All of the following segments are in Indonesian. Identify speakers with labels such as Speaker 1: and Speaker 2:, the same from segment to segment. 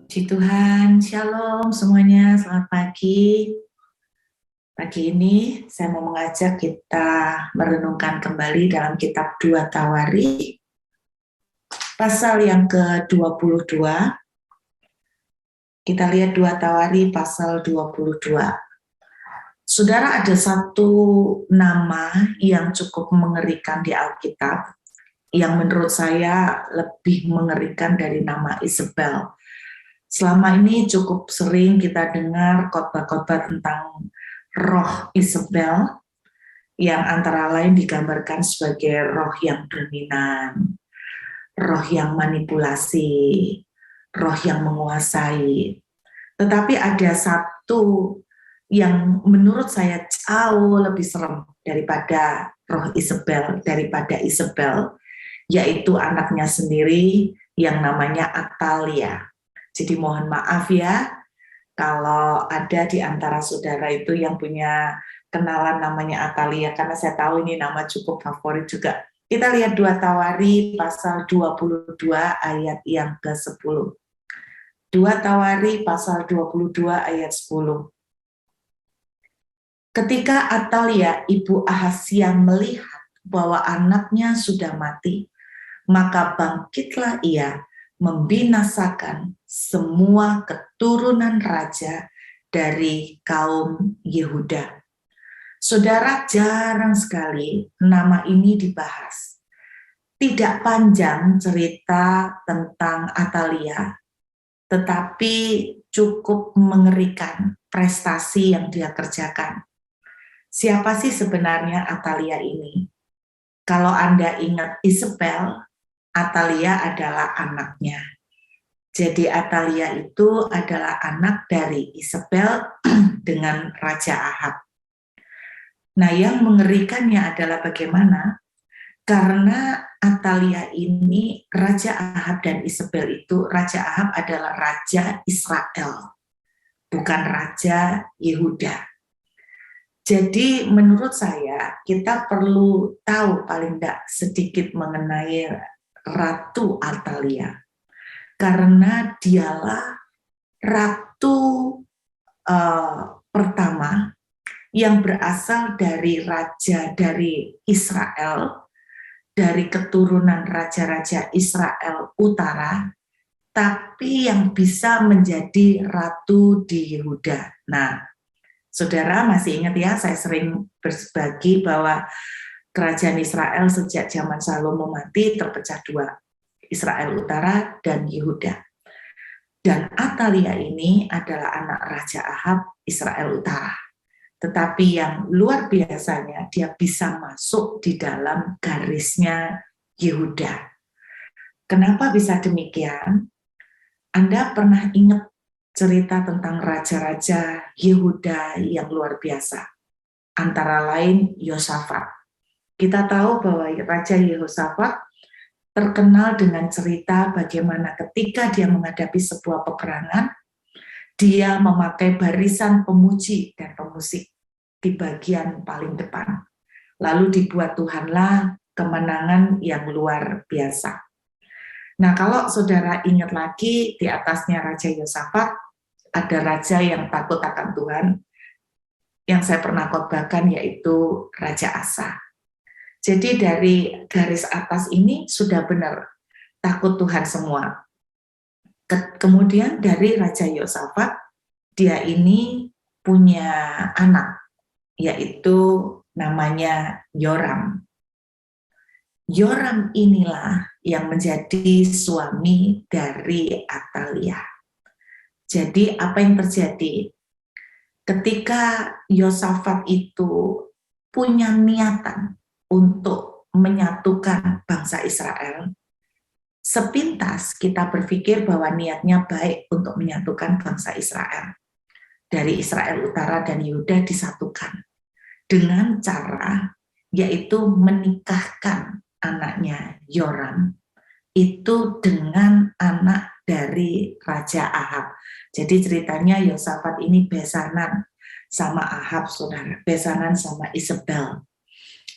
Speaker 1: Puji Tuhan, Shalom semuanya, selamat pagi. Pagi ini saya mau mengajak kita merenungkan kembali dalam kitab 2 Tawari, pasal yang ke-22. Kita lihat 2 Tawari pasal 22. Saudara, ada satu nama yang cukup mengerikan di Alkitab, yang menurut saya lebih mengerikan dari nama Isabel. Selama ini cukup sering kita dengar khotbah-khotbah tentang roh Isabel yang antara lain digambarkan sebagai roh yang dominan, roh yang manipulasi, roh yang menguasai. Tetapi ada satu yang menurut saya jauh lebih serem daripada roh Isabel, yaitu anaknya sendiri yang namanya Atalia. Jadi mohon maaf ya, kalau ada di antara saudara itu yang punya kenalan namanya Atalia, karena saya tahu ini nama cukup favorit juga. Kita lihat 2 Tawari pasal 22 ayat yang ke-10. 2 Tawari pasal 22 ayat 10. Ketika Atalia, ibu Ahazia, melihat bahwa anaknya sudah mati, maka bangkitlah ia membinasakan semua keturunan raja dari kaum Yehuda. Saudara, jarang sekali nama ini dibahas. Tidak panjang cerita tentang Atalia, tetapi cukup mengerikan prestasi yang dia kerjakan. Siapa sih sebenarnya Atalia ini? Kalau Anda ingat Isabel, Atalia adalah anaknya. Jadi Atalia itu adalah anak dari Isabel dengan Raja Ahab. Nah, yang mengerikannya adalah bagaimana? Karena Atalia ini, Raja Ahab dan Isabel itu, Raja Ahab adalah Raja Israel, bukan Raja Yehuda. Jadi menurut saya kita perlu tahu paling tidak sedikit mengenai Ratu Atalia, karena dialah ratu pertama yang berasal dari raja dari Israel, dari keturunan raja-raja Israel Utara, tapi yang bisa menjadi ratu di Yehuda. Nah, saudara masih ingat ya, saya sering berbagi bahwa kerajaan Israel sejak zaman Salomo mati terpecah dua, Israel Utara dan Yehuda. Dan Atalia ini adalah anak Raja Ahab, Israel Utara. Tetapi yang luar biasanya, dia bisa masuk di dalam garisnya Yehuda. Kenapa bisa demikian? Anda pernah ingat cerita tentang raja-raja Yehuda yang luar biasa? Antara lain Yosafat. Kita tahu bahwa Raja Yehosafat terkenal dengan cerita bagaimana ketika dia menghadapi sebuah peperangan, dia memakai barisan pemuji dan pemusik di bagian paling depan. Lalu dibuat Tuhanlah kemenangan yang luar biasa. Nah, kalau saudara ingat lagi, di atasnya Raja Yosafat, ada raja yang takut akan Tuhan, yang saya pernah khotbahkan, yaitu Raja Asa. Jadi dari garis atas ini sudah benar, takut Tuhan semua. Kemudian dari Raja Yosafat, dia ini punya anak, yaitu namanya Yoram. Yoram inilah yang menjadi suami dari Atalia. Jadi apa yang terjadi? Ketika Yosafat itu punya niatan untuk menyatukan bangsa Israel, sepintas kita berpikir bahwa niatnya baik untuk menyatukan bangsa Israel. Dari Israel Utara dan Yehuda disatukan dengan cara yaitu menikahkan anaknya Yoram itu dengan anak dari Raja Ahab. Jadi ceritanya Yosafat ini besanan sama Ahab, saudara, besanan sama Isabel.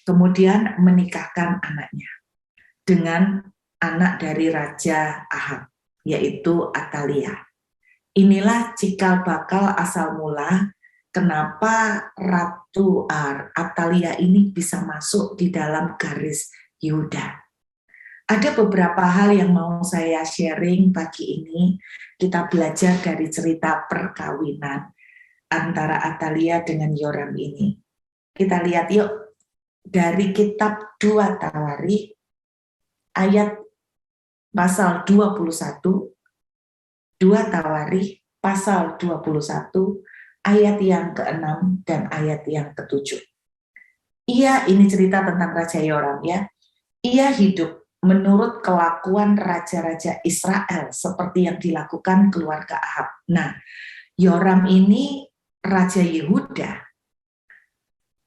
Speaker 1: Kemudian menikahkan anaknya dengan anak dari Raja Ahab, yaitu Atalia. Inilah cikal bakal asal mula kenapa Ratu Atalia ini bisa masuk di dalam garis Yehuda. Ada beberapa hal yang mau saya sharing pagi ini. Kita belajar dari cerita perkawinan antara Atalia dengan Yoram ini. Kita lihat yuk dari kitab 2 Tawarikh ayat pasal 21, 2 Tawarikh pasal 21 ayat yang ke-6 dan ayat yang ke-7. Ini cerita tentang Raja Yoram ya. Ia hidup menurut kelakuan raja-raja Israel seperti yang dilakukan keluarga Ahab. Nah, Yoram ini Raja Yehuda,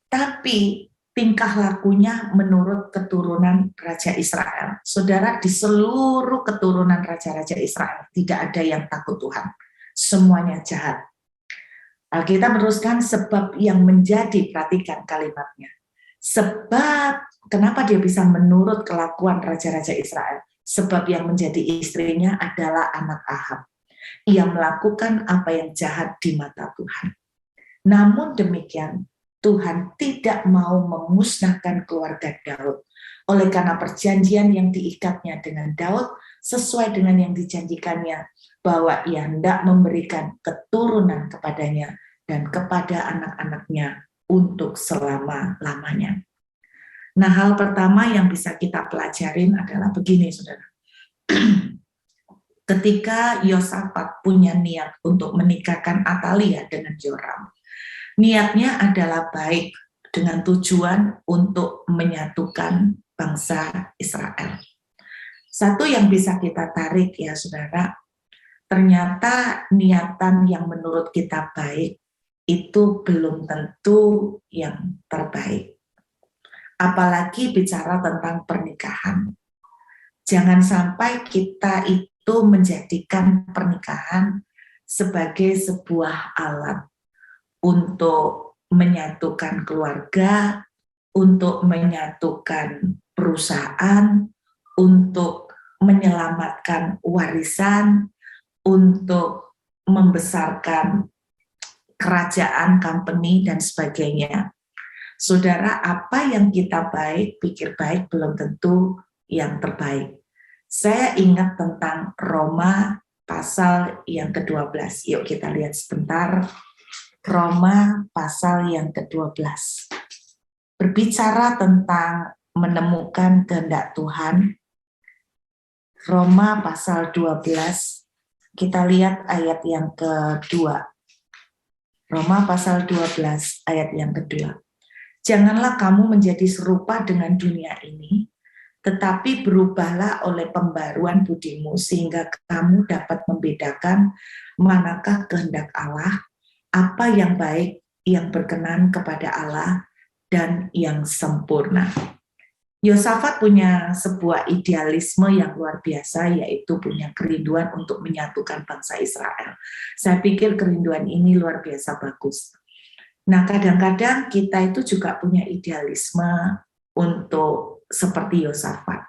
Speaker 1: tapi tingkah lakunya menurut keturunan Raja Israel. Saudara, di seluruh keturunan Raja-Raja Israel tidak ada yang takut Tuhan. Semuanya jahat. Kita meneruskan sebab yang menjadi, perhatikan kalimatnya. Sebab, kenapa dia bisa menurut kelakuan Raja-Raja Israel? Sebab yang menjadi istrinya adalah anak Ahab. Ia melakukan apa yang jahat di mata Tuhan. Namun demikian, Tuhan tidak mau memusnahkan keluarga Daud. Oleh karena perjanjian yang diikatnya dengan Daud, sesuai dengan yang dijanjikannya, bahwa ia hendak memberikan keturunan kepadanya dan kepada anak-anaknya untuk selama-lamanya. Nah, hal pertama yang bisa kita pelajarin adalah begini, saudara. Ketika Yosafat punya niat untuk menikahkan Atalia dengan Yoram, niatnya adalah baik dengan tujuan untuk menyatukan bangsa Israel. Satu yang bisa kita tarik ya saudara, ternyata niatan yang menurut kita baik itu belum tentu yang terbaik. Apalagi bicara tentang pernikahan. Jangan sampai kita itu menjadikan pernikahan sebagai sebuah alat untuk menyatukan keluarga, untuk menyatukan perusahaan, untuk menyelamatkan warisan, untuk membesarkan kerajaan, company, dan sebagainya. Saudara, apa yang kita pikir baik belum tentu yang terbaik. Saya ingat tentang Roma pasal yang ke-12. Yuk kita lihat sebentar. Roma pasal yang ke-12. Berbicara tentang menemukan kehendak Tuhan. Roma pasal 12. Kita lihat ayat yang kedua. Roma pasal 12 ayat yang kedua. Janganlah kamu menjadi serupa dengan dunia ini, tetapi berubahlah oleh pembaruan budimu sehingga kamu dapat membedakan manakah kehendak Allah, apa yang baik, yang berkenan kepada Allah, dan yang sempurna. Yosafat punya sebuah idealisme yang luar biasa, yaitu punya kerinduan untuk menyatukan bangsa Israel. Saya pikir kerinduan ini luar biasa bagus. Nah, kadang-kadang kita itu juga punya idealisme untuk seperti Yosafat.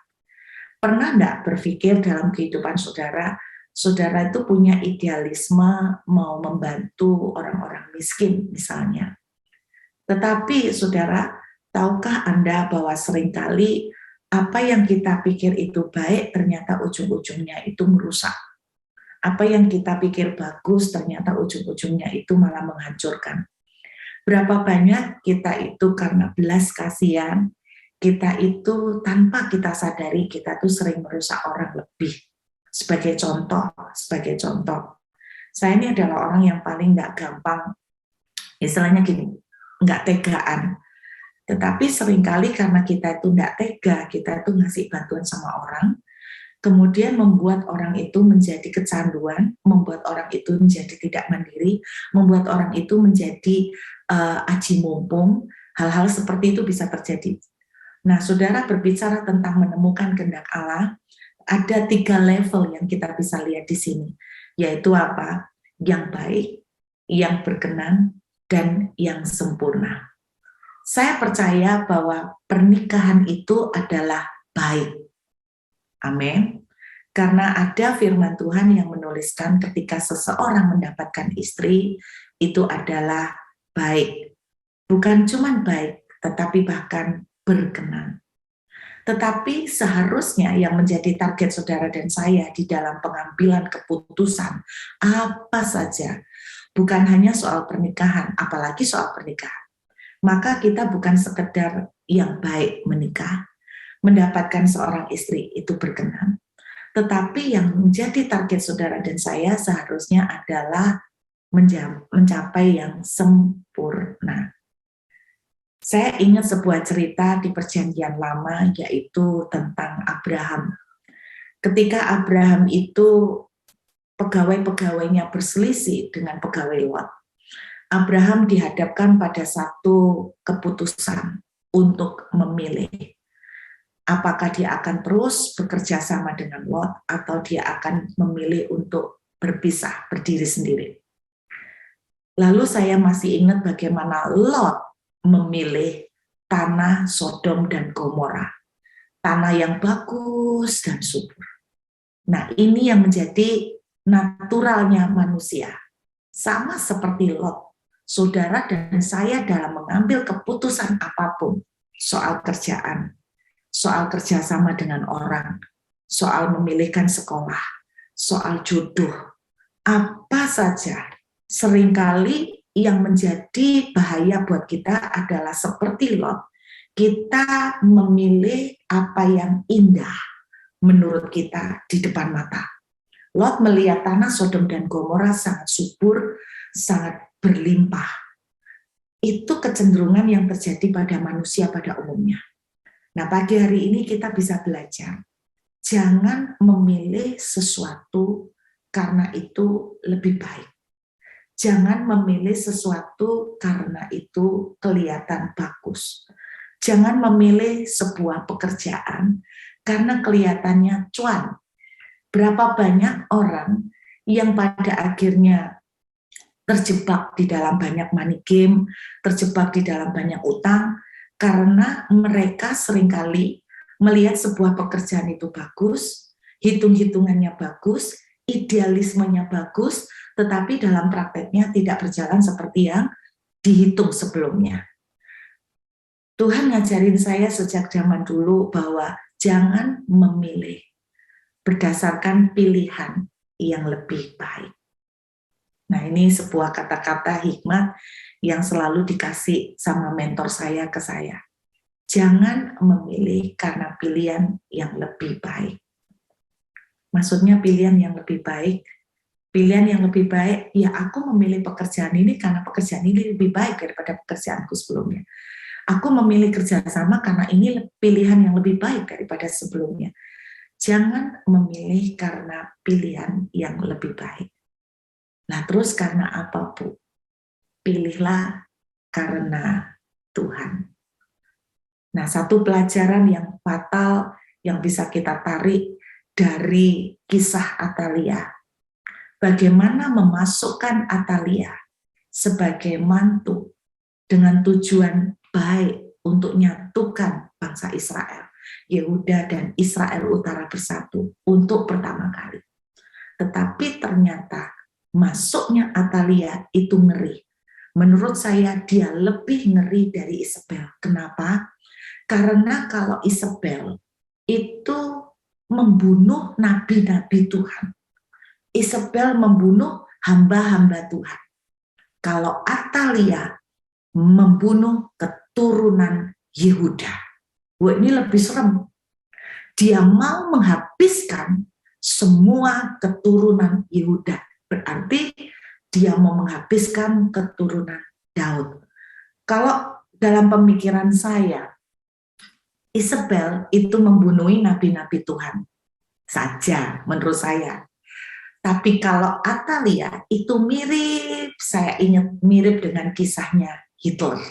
Speaker 1: Pernah enggak berpikir dalam kehidupan saudara, saudara itu punya idealisme mau membantu orang-orang miskin misalnya. Tetapi saudara, tahukah Anda bahwa seringkali apa yang kita pikir itu baik ternyata ujung-ujungnya itu merusak. Apa yang kita pikir bagus ternyata ujung-ujungnya itu malah menghancurkan. Berapa banyak kita itu karena belas kasihan, kita itu tanpa kita sadari kita tuh sering merusak orang lebih. Sebagai contoh, saya ini adalah orang yang paling nggak gampang, istilahnya gini, nggak tegaan. Tetapi seringkali karena kita itu nggak tega, kita itu ngasih bantuan sama orang, kemudian membuat orang itu menjadi kecanduan, membuat orang itu menjadi tidak mandiri, membuat orang itu menjadi aji mumpung. Hal-hal seperti itu bisa terjadi. Nah, saudara, berbicara tentang menemukan kehendak Allah, ada 3 level yang kita bisa lihat di sini, yaitu apa? Yang baik, yang berkenan, dan yang sempurna. Saya percaya bahwa pernikahan itu adalah baik. Amin. Karena ada firman Tuhan yang menuliskan ketika seseorang mendapatkan istri, itu adalah baik. Bukan cuma baik, tetapi bahkan berkenan. Tetapi seharusnya yang menjadi target saudara dan saya di dalam pengambilan keputusan apa saja, bukan hanya soal pernikahan, apalagi soal pernikahan. Maka kita bukan sekedar yang baik menikah, mendapatkan seorang istri itu berkenan, tetapi yang menjadi target saudara dan saya seharusnya adalah mencapai yang sempurna. Saya ingat sebuah cerita di Perjanjian Lama, yaitu tentang Abraham. Ketika Abraham itu pegawai-pegawainya berselisih dengan pegawai Lot, Abraham dihadapkan pada satu keputusan untuk memilih. Apakah dia akan terus bekerja sama dengan Lot atau dia akan memilih untuk berpisah, berdiri sendiri. Lalu saya masih ingat bagaimana Lot memilih tanah Sodom dan Gomora. Tanah yang bagus dan subur. Nah, ini yang menjadi naturalnya manusia. Sama seperti Lot, saudara dan saya dalam mengambil keputusan apapun soal kerjaan, soal kerjasama dengan orang, soal memilihkan sekolah, soal jodoh, apa saja. Seringkali yang menjadi bahaya buat kita adalah seperti Lot. Kita memilih apa yang indah menurut kita di depan mata. Lot melihat tanah Sodom dan Gomora sangat subur, sangat berlimpah. Itu kecenderungan yang terjadi pada manusia pada umumnya. Nah, pagi hari ini kita bisa belajar, jangan memilih sesuatu karena itu lebih baik. Jangan memilih sesuatu karena itu kelihatan bagus. Jangan memilih sebuah pekerjaan karena kelihatannya cuan. Berapa banyak orang yang pada akhirnya terjebak di dalam banyak money game, terjebak di dalam banyak utang, karena mereka seringkali melihat sebuah pekerjaan itu bagus, hitung-hitungannya bagus, idealismenya bagus, tetapi dalam prakteknya tidak berjalan seperti yang dihitung sebelumnya. Tuhan ngajarin saya sejak zaman dulu bahwa jangan memilih berdasarkan pilihan yang lebih baik. Nah, ini sebuah kata-kata hikmat yang selalu dikasih sama mentor saya ke saya. Jangan memilih karena pilihan yang lebih baik. Maksudnya pilihan yang lebih baik. Pilihan yang lebih baik, ya aku memilih pekerjaan ini karena pekerjaan ini lebih baik daripada pekerjaanku sebelumnya. Aku memilih kerjasama karena ini pilihan yang lebih baik daripada sebelumnya. Jangan memilih karena pilihan yang lebih baik. Nah, terus karena apa, Bu? Pilihlah karena Tuhan. Nah, satu pelajaran yang fatal yang bisa kita tarik dari kisah Atalia. Bagaimana memasukkan Atalia sebagai mantu dengan tujuan baik untuk nyatukan bangsa Israel. Yehuda dan Israel Utara bersatu untuk pertama kali. Tetapi ternyata masuknya Atalia itu ngeri. Menurut saya dia lebih ngeri dari Isabel. Kenapa? Karena kalau Isabel itu membunuh nabi-nabi Tuhan. Isabel membunuh hamba-hamba Tuhan. Kalau Atalia membunuh keturunan Yehuda. Wah, ini lebih serem. Dia mau menghabiskan semua keturunan Yehuda. Berarti dia mau menghabiskan keturunan Daud. Kalau dalam pemikiran saya, Isabel itu membunuh nabi-nabi Tuhan saja menurut saya. Tapi kalau Atalia itu mirip, saya ingat mirip dengan kisahnya Hitler.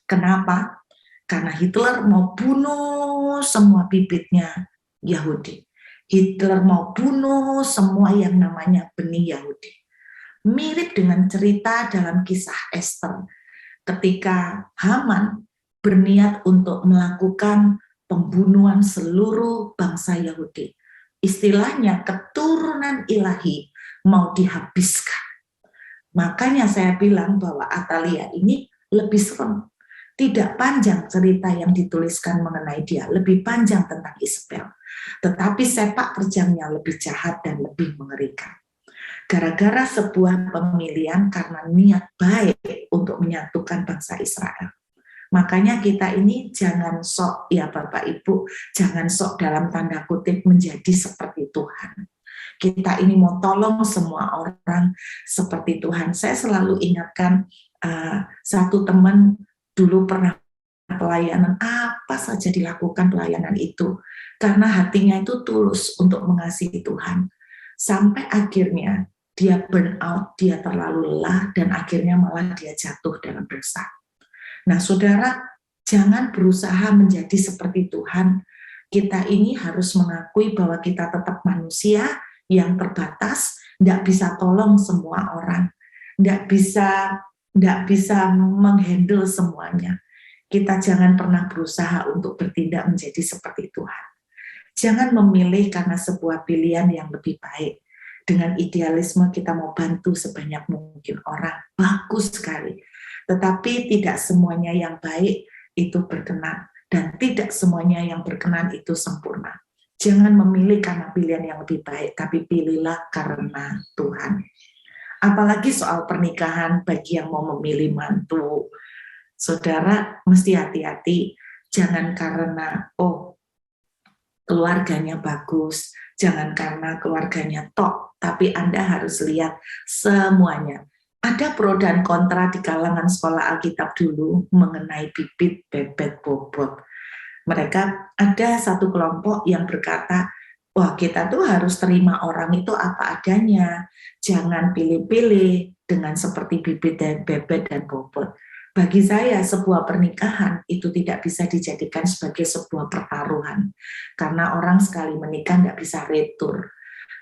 Speaker 1: Kenapa? Karena Hitler mau bunuh semua bibitnya Yahudi. Hitler mau bunuh semua yang namanya benih Yahudi. Mirip dengan cerita dalam kisah Esther. Ketika Haman berniat untuk melakukan pembunuhan seluruh bangsa Yahudi. istilahnya keturunan ilahi mau dihabiskan. Makanya saya bilang bahwa Atalia ini lebih serem. Tidak panjang cerita yang dituliskan mengenai dia, lebih panjang tentang Isabel. Tetapi sepak terjangnya lebih jahat dan lebih mengerikan. Gara-gara sebuah pemilihan karena niat baik untuk menyatukan bangsa Israel. Makanya kita ini jangan sok, ya Bapak Ibu, jangan sok dalam tanda kutip menjadi seperti Tuhan. Kita ini mau tolong semua orang seperti Tuhan. Saya selalu ingatkan satu teman dulu pernah pelayanan, apa saja dilakukan pelayanan itu, karena hatinya itu tulus untuk mengasihi Tuhan. Sampai akhirnya dia burn out, dia terlalu lelah, dan akhirnya malah dia jatuh dalam dosa. Nah saudara, jangan berusaha menjadi seperti Tuhan. Kita ini harus mengakui bahwa kita tetap manusia yang terbatas, tidak bisa tolong semua orang, tidak bisa menghandle semuanya. Kita jangan pernah berusaha untuk bertindak menjadi seperti Tuhan. Jangan memilih karena sebuah pilihan yang lebih baik. Dengan idealisme kita mau bantu sebanyak mungkin orang, bagus sekali. Tetapi tidak semuanya yang baik itu berkenan, dan tidak semuanya yang berkenan itu sempurna. Jangan memilih karena pilihan yang lebih baik, tapi pilihlah karena Tuhan. Apalagi soal pernikahan bagi yang mau memilih mantu, saudara mesti hati-hati. Jangan karena keluarganya bagus, jangan karena keluarganya tok, tapi Anda harus lihat semuanya. Ada pro dan kontra di kalangan sekolah Alkitab dulu mengenai bibit, bebet, bobot. Mereka ada satu kelompok yang berkata, wah kita tuh harus terima orang itu apa adanya, jangan pilih-pilih dengan seperti bibit dan bebet dan bobot. Bagi saya sebuah pernikahan itu tidak bisa dijadikan sebagai sebuah pertaruhan, karena orang sekali menikah tidak bisa retur.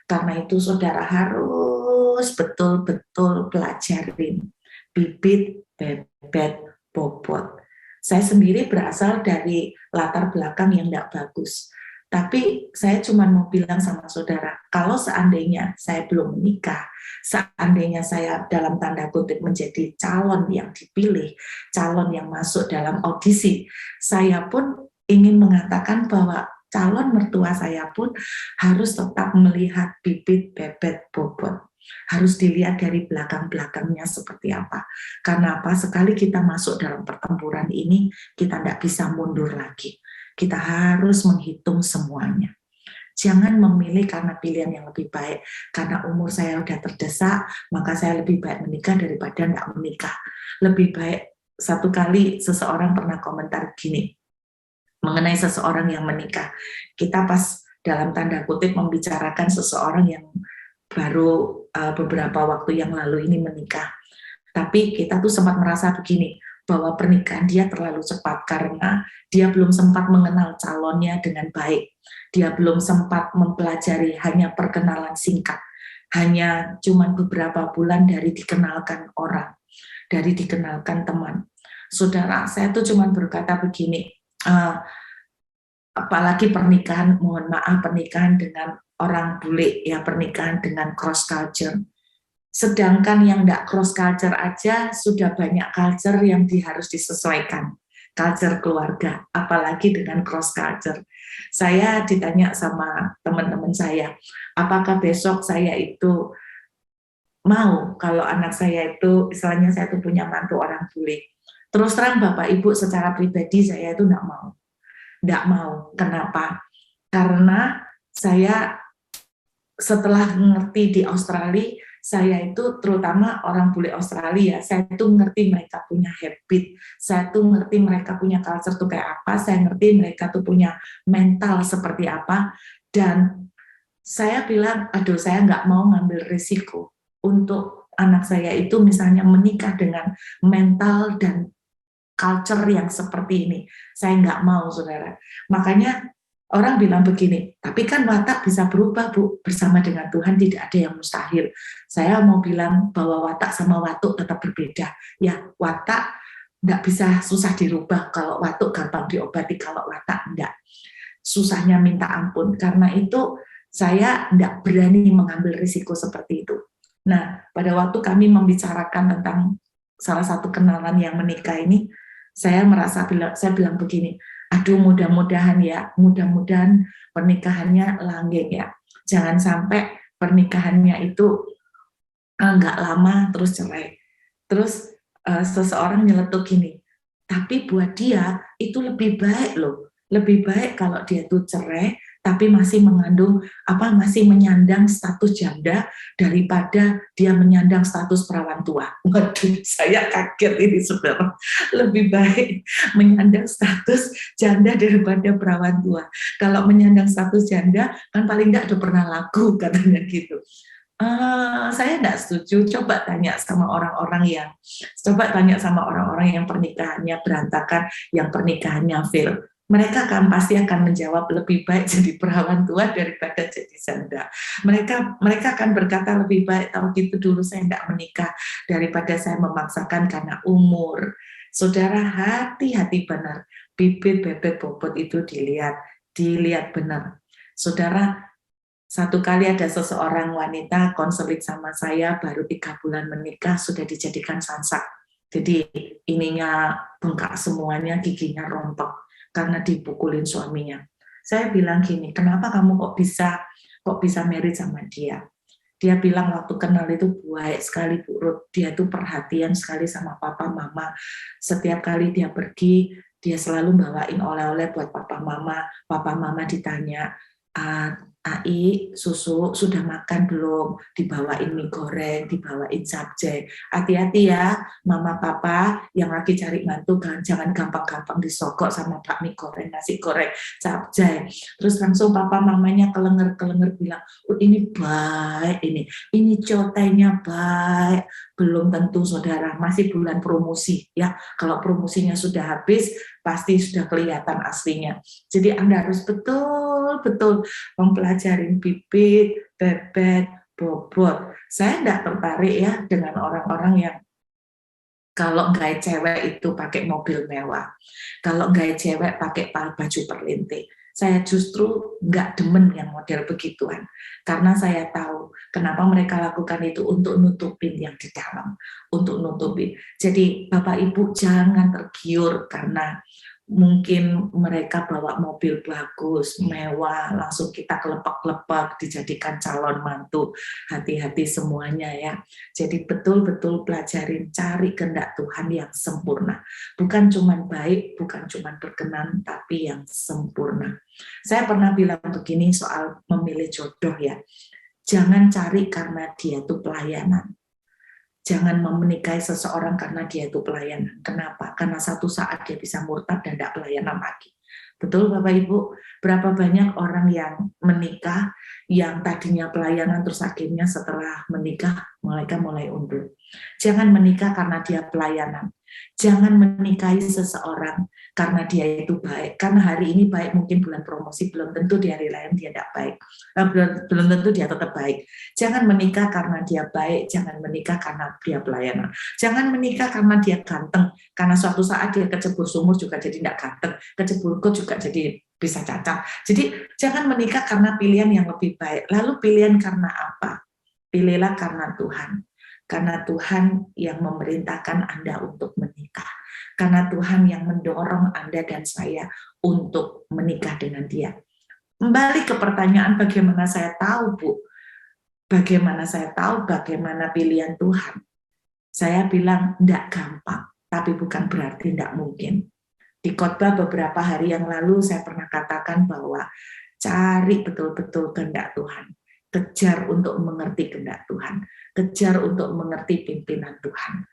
Speaker 1: Karena itu saudara harus betul-betul pelajarin bibit, bebet, bobot. Saya sendiri berasal dari latar belakang yang tidak bagus. Tapi saya cuma mau bilang sama saudara, kalau seandainya saya belum menikah, seandainya saya dalam tanda kutip menjadi calon yang dipilih, calon yang masuk dalam audisi, saya pun ingin mengatakan bahwa calon mertua saya pun harus tetap melihat bibit, bebet, bobot. Harus dilihat dari belakang-belakangnya seperti apa. Karena apa? Sekali kita masuk dalam pertempuran ini, kita tidak bisa mundur lagi. Kita harus menghitung semuanya. Jangan memilih karena pilihan yang lebih baik. Karena umur saya sudah terdesak, maka saya lebih baik menikah daripada tidak menikah. Lebih baik, satu kali seseorang pernah komentar gini, mengenai seseorang yang menikah. Kita pas dalam tanda kutip membicarakan seseorang yang baru beberapa waktu yang lalu ini menikah. Tapi kita tuh sempat merasa begini, bahwa pernikahan dia terlalu cepat karena dia belum sempat mengenal calonnya dengan baik. Dia belum sempat mempelajari, hanya perkenalan singkat. Hanya cuma beberapa bulan dari dikenalkan orang, dari dikenalkan teman. Saudara, saya tuh cuma berkata begini, apalagi pernikahan, mohon maaf, pernikahan dengan orang bule, ya pernikahan dengan cross culture. Sedangkan yang tidak cross culture aja sudah banyak culture yang harus disesuaikan, culture keluarga, apalagi dengan cross culture. Saya ditanya sama teman-teman saya, apakah besok saya itu mau kalau anak saya itu, istilahnya saya itu punya mantu orang bule. Terus terang Bapak Ibu, secara pribadi saya itu tidak mau. Tidak mau. Kenapa? Karena saya setelah ngerti di Australia, saya itu terutama orang bule Australia, saya itu ngerti mereka punya habit, saya itu ngerti mereka punya culture itu kayak apa, saya ngerti mereka tuh punya mental seperti apa, dan saya bilang, aduh saya nggak mau ngambil risiko untuk anak saya itu misalnya menikah dengan mental dan culture yang seperti ini. Saya nggak mau, saudara. Makanya orang bilang begini, tapi kan watak bisa berubah, Bu. Bersama dengan Tuhan tidak ada yang mustahil. Saya mau bilang bahwa watak sama watuk tetap berbeda. Ya, watak nggak bisa susah dirubah. Kalau watuk gampang diobati, kalau watak enggak. Susahnya minta ampun. Karena itu Saya tidak berani mengambil risiko seperti itu. Nah, pada waktu kami membicarakan tentang salah satu kenalan yang menikah ini, saya bilang begini, aduh mudah-mudahan ya, mudah-mudahan pernikahannya langgeng ya. Jangan sampai pernikahannya itu nggak lama terus cerai. Terus seseorang nyeletuk gini, tapi buat dia itu lebih baik loh, lebih baik kalau dia tuh cerai tapi masih mengandung masih menyandang status janda daripada dia menyandang status perawan tua. Waduh, saya kaget ini sebenarnya. Lebih baik menyandang status janda daripada perawan tua. Kalau menyandang status janda kan paling enggak udah pernah laku katanya gitu. Saya tidak setuju. Coba tanya sama orang-orang yang pernikahannya berantakan, yang pernikahannya fail. Mereka pasti akan menjawab lebih baik jadi perawan tua daripada jadi janda. Mereka akan berkata lebih baik kalau gitu dulu saya tidak menikah daripada saya memaksakan karena umur. Saudara, hati-hati benar. Bibit bebek bobot itu dilihat benar. Saudara, satu kali ada seseorang wanita konseling sama saya, baru 3 bulan menikah sudah dijadikan sansak. Jadi ininya bengkak semuanya, giginya rontok karena dipukulin suaminya. Saya bilang gini, kenapa kamu kok bisa married sama dia? Dia bilang waktu kenal itu baik sekali Bu Ruth, dia tuh perhatian sekali sama papa mama. Setiap kali dia pergi, dia selalu bawain oleh-oleh buat papa mama ditanya, Ai, susu sudah makan belum? Dibawain mie goreng, dibawain capcay. Hati-hati ya, mama papa yang lagi cari mantu, jangan gampang-gampang disogok sama bakmi goreng, nasi goreng, capcay. Terus langsung papa mamanya kelenger bilang, ini baik, ini cotenya baik. Belum tentu saudara, masih bulan promosi ya. Kalau promosinya sudah habis, pasti sudah kelihatan aslinya. Jadi Anda harus betul-betul mempelajari bibit, bebek, bobot. Saya tidak tertarik ya dengan orang-orang yang kalau gaya cewek itu pakai mobil mewah, kalau gaya cewek pakai baju perlinting. Saya justru nggak demen yang model begituan, karena saya tahu kenapa mereka lakukan itu untuk nutupin yang di dalam, untuk nutupin. Jadi Bapak Ibu jangan tergiur karena mungkin mereka bawa mobil bagus, mewah, langsung kita kelepek-kelepek dijadikan calon mantu. Hati-hati semuanya ya. Jadi betul-betul pelajarin, cari kehendak Tuhan yang sempurna. Bukan cuma baik, bukan cuma berkenan, tapi yang sempurna. Saya pernah bilang begini soal memilih jodoh ya. Jangan cari karena dia tuh pelayanan. Jangan menikahi seseorang karena dia itu pelayanan. Kenapa? Karena satu saat dia bisa murtad dan tidak pelayanan lagi. Betul Bapak Ibu? Berapa banyak orang yang menikah yang tadinya pelayanan terus akhirnya setelah menikah mereka mulai undur. Jangan menikah karena dia pelayanan. Jangan menikahi seseorang karena dia itu baik. Karena hari ini baik, mungkin bulan promosi, belum tentu di hari lain dia tidak baik. Belum tentu dia tetap baik. Jangan menikah karena dia baik, jangan menikah karena dia pelayanan. Jangan menikah karena dia ganteng, karena suatu saat dia kecebur sumur juga jadi tidak ganteng, kecebur got juga jadi bisa cacat. Jadi jangan menikah karena pilihan yang lebih baik. Lalu pilihan karena apa? Pilihlah karena Tuhan. Karena Tuhan yang memerintahkan Anda untuk menikah. Karena Tuhan yang mendorong Anda dan saya untuk menikah dengan dia. Kembali ke pertanyaan bagaimana saya tahu, Bu? Bagaimana saya tahu bagaimana pilihan Tuhan? Saya bilang tidak gampang, tapi bukan berarti tidak mungkin. Di khotbah beberapa hari yang lalu saya pernah katakan bahwa cari betul-betul kehendak Tuhan. Kejar untuk mengerti kehendak Tuhan. Kejar untuk mengerti pimpinan Tuhan.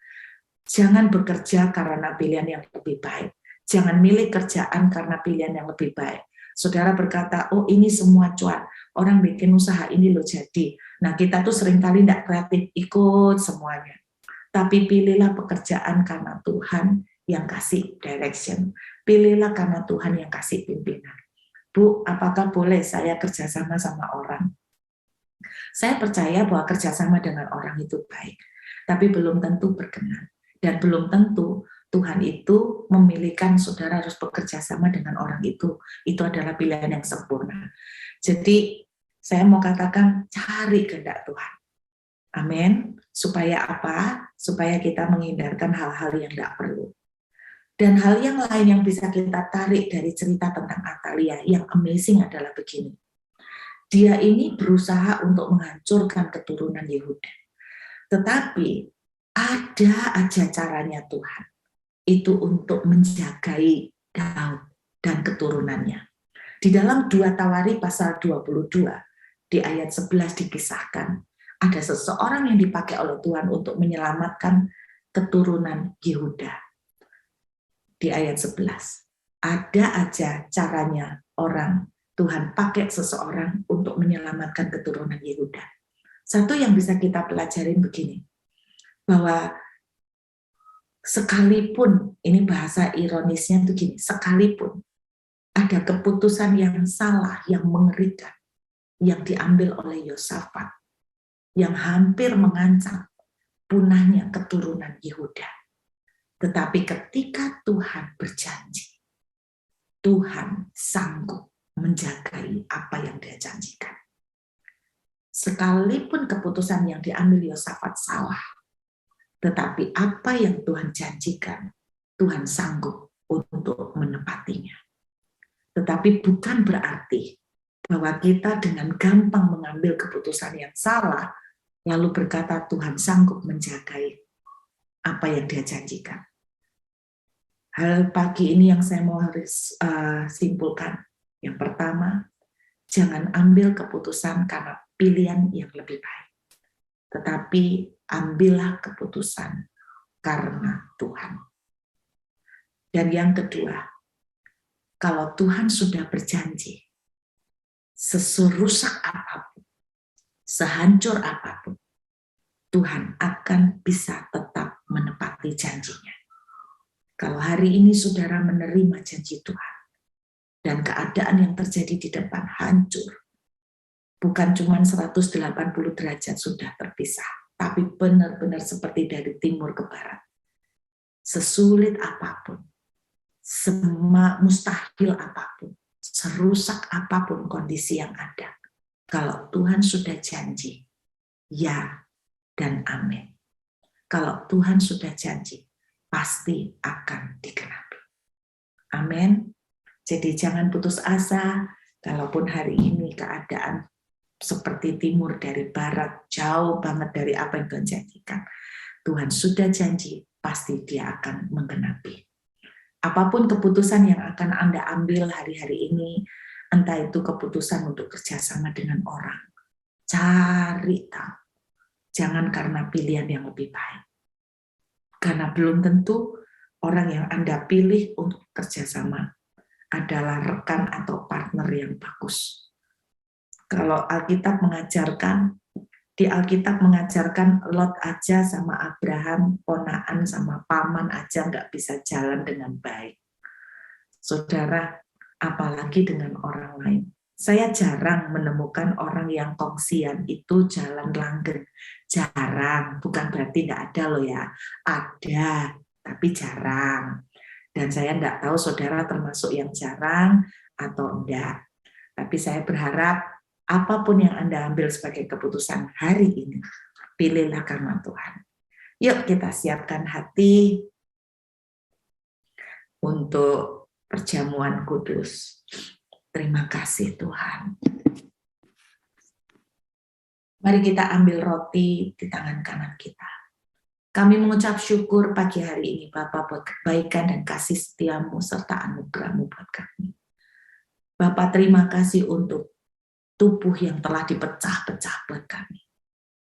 Speaker 1: Jangan bekerja karena pilihan yang lebih baik. Jangan milih kerjaan karena pilihan yang lebih baik. Saudara berkata, oh ini semua cuan. Orang bikin usaha ini loh jadi. Nah kita tuh seringkali tidak kreatif, ikut semuanya. Tapi pilihlah pekerjaan karena Tuhan yang kasih direction. Pilihlah karena Tuhan yang kasih pimpinan. Bu, apakah boleh saya kerjasama sama orang? Saya percaya bahwa kerjasama dengan orang itu baik, tapi belum tentu berkenan. Dan belum tentu Tuhan itu memilihkan saudara harus bekerja sama dengan orang itu. Itu adalah pilihan yang sempurna. Jadi Saya mau katakan cari kehendak Tuhan. Amin. Supaya apa? Supaya kita menghindarkan hal-hal yang tidak perlu. Dan hal yang lain yang bisa kita tarik dari cerita tentang Atalia yang amazing adalah begini. Dia ini berusaha untuk menghancurkan keturunan Yehuda. Tetapi ada aja caranya Tuhan. Itu untuk menjagai Daud dan keturunannya. Di dalam 2 Tawari pasal 22, di ayat 11 dikisahkan, ada seseorang yang dipakai oleh Tuhan untuk menyelamatkan keturunan Yehuda. Di ayat 11, ada aja caranya orang Tuhan pakai seseorang untuk menyelamatkan keturunan Yehuda. Satu yang bisa kita pelajarin begini, bahwa sekalipun, ini bahasa ironisnya itu gini, sekalipun ada keputusan yang salah, yang mengerikan, yang diambil oleh Yosafat, yang hampir mengancam punahnya keturunan Yehuda. Tetapi ketika Tuhan berjanji, Tuhan sanggup menjagai apa yang Dia janjikan. Sekalipun keputusan yang diambil Yosafat salah, tetapi apa yang Tuhan janjikan, Tuhan sanggup untuk menepatinya. Tetapi bukan berarti bahwa kita dengan gampang mengambil keputusan yang salah, lalu berkata Tuhan sanggup menjagai apa yang Dia janjikan. Hal pagi ini yang saya mau simpulkan. Yang pertama, jangan ambil keputusan karena pilihan yang lebih baik. Tetapi ambillah keputusan karena Tuhan. Dan yang kedua, kalau Tuhan sudah berjanji, seserusak apapun, sehancur apapun, Tuhan akan bisa tetap menepati janjinya. Kalau hari ini saudara menerima janji Tuhan, dan keadaan yang terjadi di depan hancur, bukan cuma 180 derajat sudah terpisah, tapi benar-benar seperti dari timur ke barat. Sesulit apapun, mustahil apapun, serusak apapun kondisi yang ada, kalau Tuhan sudah janji, ya dan amin. Kalau Tuhan sudah janji, pasti akan digenapi. Amin. Jadi jangan putus asa, kalaupun hari ini keadaan seperti timur dari barat, jauh banget dari apa yang Tuhan janjikan. Tuhan sudah janji, pasti Dia akan menggenapi. Apapun keputusan yang akan Anda ambil hari-hari ini, entah itu keputusan untuk kerjasama dengan orang, cari tahu. Jangan karena pilihan yang lebih baik. Karena belum tentu orang yang Anda pilih untuk kerjasama adalah rekan atau partner yang bagus. Kalau Alkitab mengajarkan, di Alkitab mengajarkan Lot aja sama Abraham, ponaan sama paman aja nggak bisa jalan dengan baik. Saudara, apalagi dengan orang lain. Saya jarang menemukan orang yang kongsian itu jalan langgeng. Jarang, bukan berarti nggak ada loh ya. Ada, tapi jarang. Dan saya nggak tahu saudara termasuk yang jarang atau enggak. Tapi saya berharap apapun yang Anda ambil sebagai keputusan hari ini, pilihlah karena Tuhan. Yuk kita siapkan hati untuk perjamuan kudus. Terima kasih Tuhan. Mari kita ambil roti di tangan kanan kita. Kami mengucap syukur pagi hari ini Bapa buat kebaikan dan kasih setiamu serta anugerahmu buat kami. Bapa terima kasih untuk tubuh yang telah dipecah-pecah buat kami.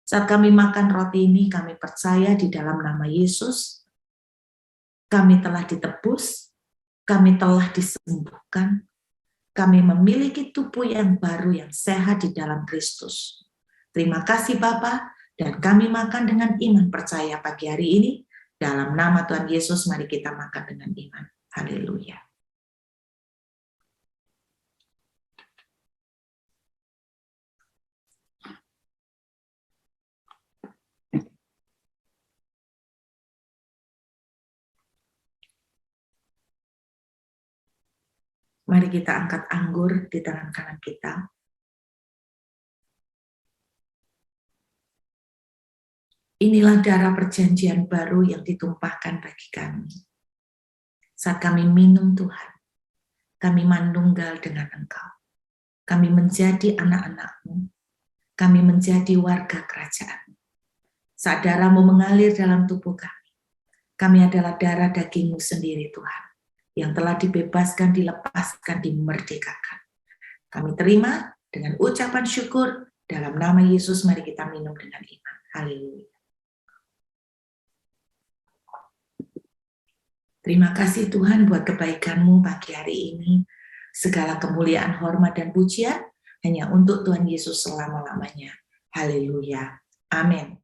Speaker 1: Saat kami makan roti ini, kami percaya di dalam nama Yesus, kami telah ditebus, kami telah disembuhkan, kami memiliki tubuh yang baru yang sehat di dalam Kristus. Terima kasih Bapa, dan kami makan dengan iman percaya pagi hari ini. Dalam nama Tuhan Yesus, mari kita makan dengan iman. Haleluya. Mari kita angkat anggur di tangan kanan kita. Inilah darah perjanjian baru yang ditumpahkan bagi kami. Saat kami minum Tuhan, kami manunggal dengan Engkau. Kami menjadi anak-anak-Mu. Kami menjadi warga kerajaan. Saat darah-Mu mengalir dalam tubuh kami adalah darah daging-Mu sendiri Tuhan, yang telah dibebaskan, dilepaskan, dimerdekakan. Kami terima dengan ucapan syukur, dalam nama Yesus mari kita minum dengan iman. Haleluya. Terima kasih Tuhan buat kebaikan-Mu pagi hari ini. Segala kemuliaan, hormat, dan pujian hanya untuk Tuhan Yesus selama-lamanya. Haleluya. Amin.